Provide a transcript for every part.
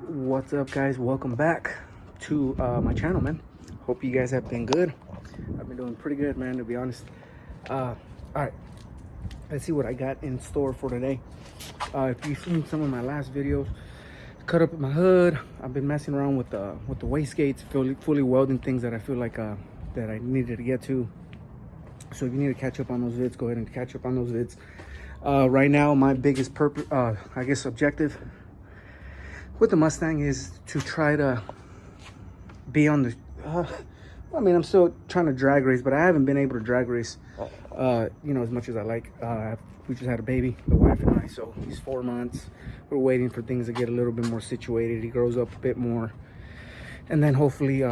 What's up, guys? Welcome back to my channel, man. Hope you guys have been good. I've been doing pretty good, man, to be honest. All right, let's see what I got in store for today. If you've seen some of my last videos, cut up my hood. I've been messing around with the wastegates, fully welding things that I feel like that I needed to get to. So if you need to catch up on those vids, go ahead and catch up on those vids. Right now, my biggest purpose, I guess, objective with the Mustang is to try to be on the I mean, I'm still trying to drag race, but I haven't been able to drag race you know, as much as I like. We just had a baby, the wife and I, so he's 4 months. We're waiting for things to get a little bit more situated. He grows up a bit more, and then hopefully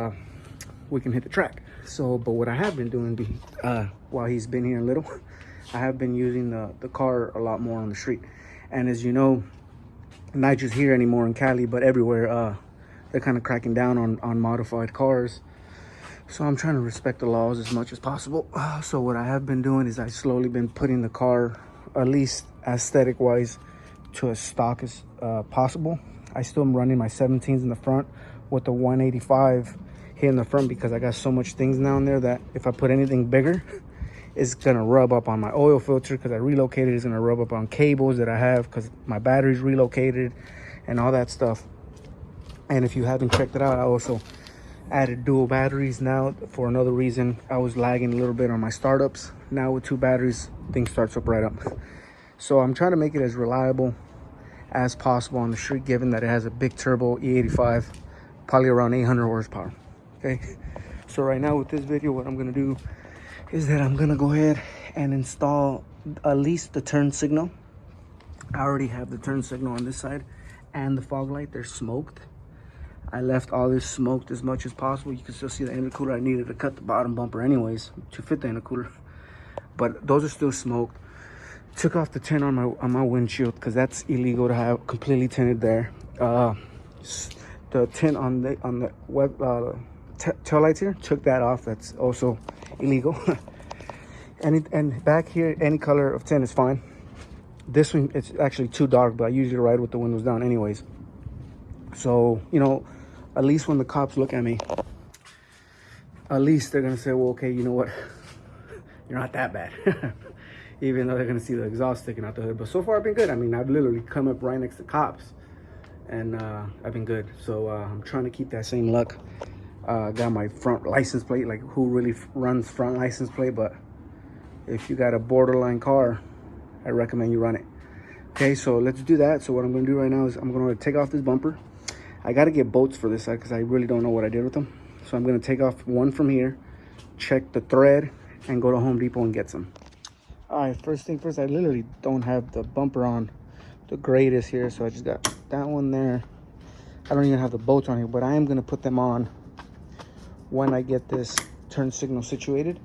we can hit the track. So but what I have been doing while he's been here little, I have been using the car a lot more on the street. And as you know, not just here anymore in Cali, but everywhere, they're kind of cracking down on modified cars. So I'm trying to respect the laws as much as possible. So what I have been doing is I slowly been putting the car, at least aesthetic wise, to as stock as possible. I still am running my 17s in the front with the 185 here in the front, because I got so much things down there that if I put anything bigger, it's gonna rub up on my oil filter, because I relocated. It's gonna rub up on cables that I have because my battery's relocated and all that stuff. And if you haven't checked it out, I also added dual batteries now for another reason. I was lagging a little bit on my startups. Now with 2 batteries, things starts up right up. So I'm trying to make it as reliable as possible on the street, given that it has a big turbo E85, probably around 800 horsepower. Okay, so right now with this video, what I'm gonna do is that I'm gonna go ahead and install at least the turn signal. I already have the turn signal on this side and the fog light. They're smoked. I left all this smoked as much as possible. You can still see the intercooler. I needed to cut the bottom bumper anyways to fit the intercooler, but those are still smoked. Took off the tint on my windshield, because that's illegal to have completely tinted there. The tint on the tail lights here, took that off. That's also illegal. And back here, any color of tint is fine. This one, it's actually too dark, but I usually ride with the windows down anyways. So, you know, at least when the cops look at me, at least they're gonna say, well, okay, you know what, you're not that bad. Even though they're gonna see the exhaust sticking out the hood. But so far I've been good. I mean, I've literally come up right next to cops, and I've been good. So I'm trying to keep that same luck. Got my front license plate. Like, who really runs front license plate? But if you got a borderline car, I recommend you run it. Okay, so let's do that. So what I'm gonna do right now is I'm gonna take off this bumper. I gotta get bolts for this side because I really don't know what I did with them. So I'm gonna take off one from here, check the thread, and go to Home Depot and get some. All right, first thing first, I literally don't have the bumper on the greatest here, so I just got that one there. I don't even have the bolts on here, but I am gonna put them on when I get this turn signal situated,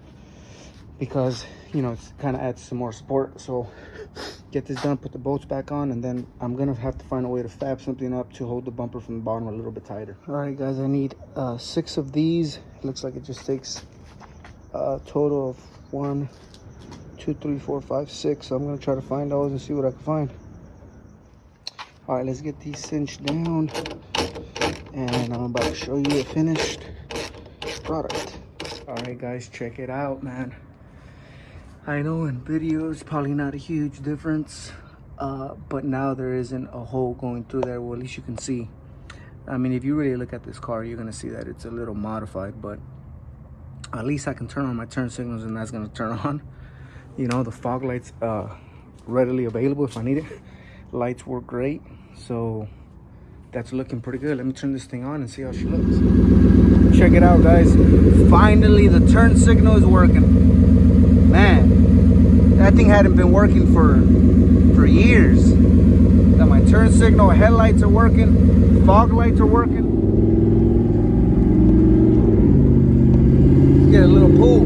because, you know, it kind of adds some more support. So get this done, put the bolts back on, and then I'm gonna have to find a way to fab something up to hold the bumper from the bottom a little bit tighter. All right, guys, I need 6 of these. It looks like it just takes a total of 1, 2, 3, 4, 5, 6. So I'm gonna try to find those and see what I can find. All right, let's get these cinched down, and I'm about to show you a finished product. All right, guys, check it out, man. I know in videos probably not a huge difference, but now there isn't a hole going through there. Well, at least you can see. I mean, if you really look at this car, you're gonna see that it's a little modified, but at least I can turn on my turn signals, and that's gonna turn on. You know, the fog lights readily available if I need it. Lights work great, so that's looking pretty good. Let me turn this thing on and see how she looks. Check it out, guys. Finally, the turn signal is working. Man, that thing hadn't been working for years. Got my turn signal, headlights are working, fog lights are working. Let's get a little pull.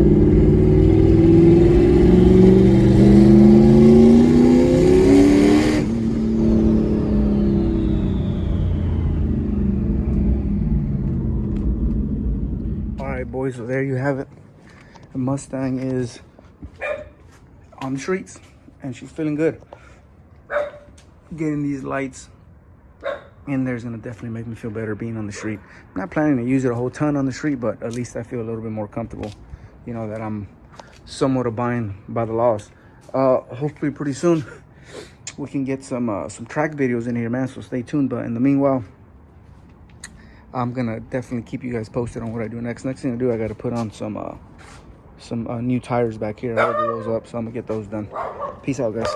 All right, boys, so there you have it. The Mustang is on the streets, and she's feeling good. Getting these lights in there is going to definitely make me feel better being on the street. I'm not planning to use it a whole ton on the street, but at least I feel a little bit more comfortable, you know, that I'm somewhat abiding by the laws. Hopefully pretty soon we can get some track videos in here, man, so stay tuned. But in the meanwhile, I'm gonna definitely keep you guys posted on what I do next. Next thing I do, I gotta put on some new tires back here. I ordered those up, so I'm gonna get those done. Peace out, guys.